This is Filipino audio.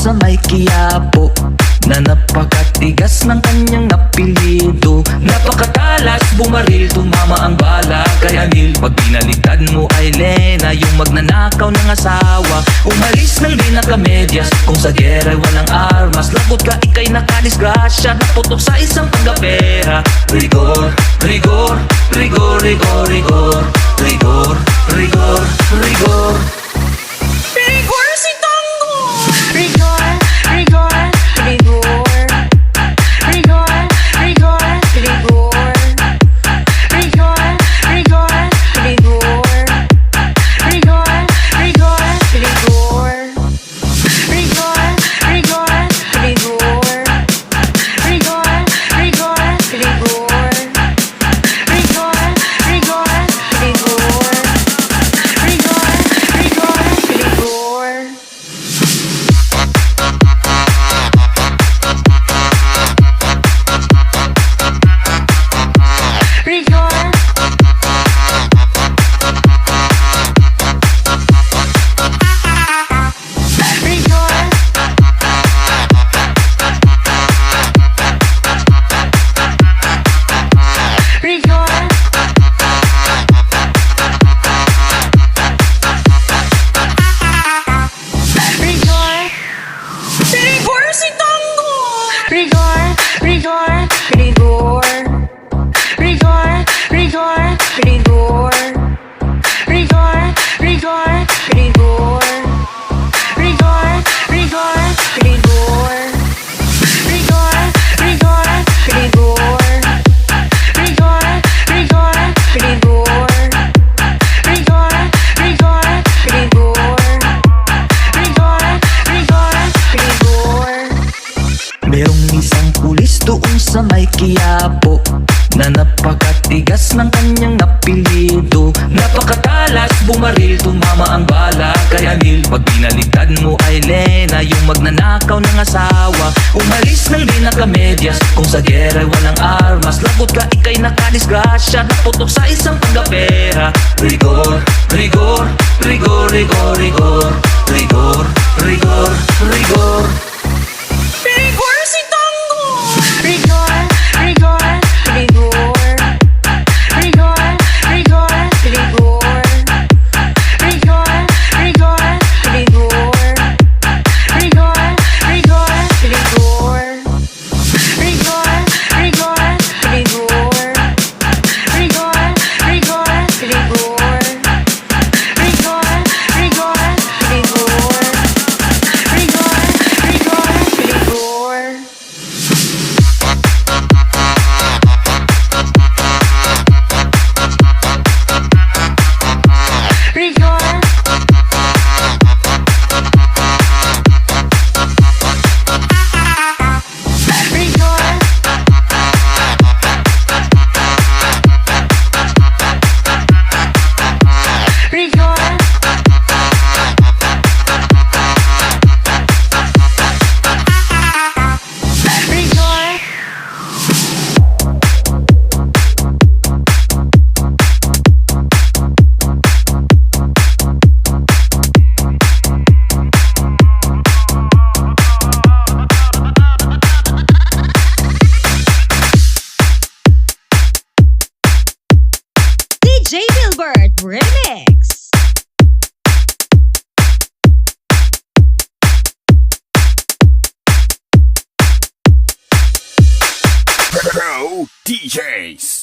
sa may Quiapo, na napakatigas ng kanyang apelyido. Napakatalas, bumaril, tumama ang bala kay Anil. Pag binaliktad mo ay Lena, yung magnanakaw ng asawa. Umalis ng di nakamedyas, kung sa gera walang armas. Lagot ka, ikay nakadisgrasya, naputok sa isang pagkapera. Rigor, rigor, rigor, rigor, rigor, rigor, rigor, rigor. Rigor si Tango! Rigor, rigor, rigor. Rigor, rigor, rigor. Rigor, rigor, rigor. Rigor, rigor, rigor. Rigor, rigor, rigor. Rigor, rigor, rigor. Rigor, rigor, rigor. Rigor, rigor, rigor. Rigor, rigor, rigor. Rigor, rigor, rigor. Rigor, rigor, rigor. Rigor, rigor, rigor. Rigor, rigor, rigor. Rigor, rigor, rigor. Rigor, rigor, rigor. Merong isang pulis doon sa may Quiapo, na napakatigas ng kanyang apelyido. Napakatalas, bumaril, tumama ang bala kay Anil. Pag binaliktad mo ay Lena, yung magnanakaw ng asawa. Umalis ng di nakamedyas, kung sa gera walang armas. Lagot ka, ikay nakadisgrasya, naputok sa isang pagkapera. Rigor, rigor, rigor, rigor, rigor. Rigor, rigor, rigor. Rigor si Tango! Rigor, rigor, rigor. Rigor, rigor, rigor. Rigor, rigor, rigor. Rigor, rigor, rigor. Rigor, rigor, rigor. Rigor, rigor, rigor. Rigor, rigor, rigor. J. Gilbert Remix. Pro DJs.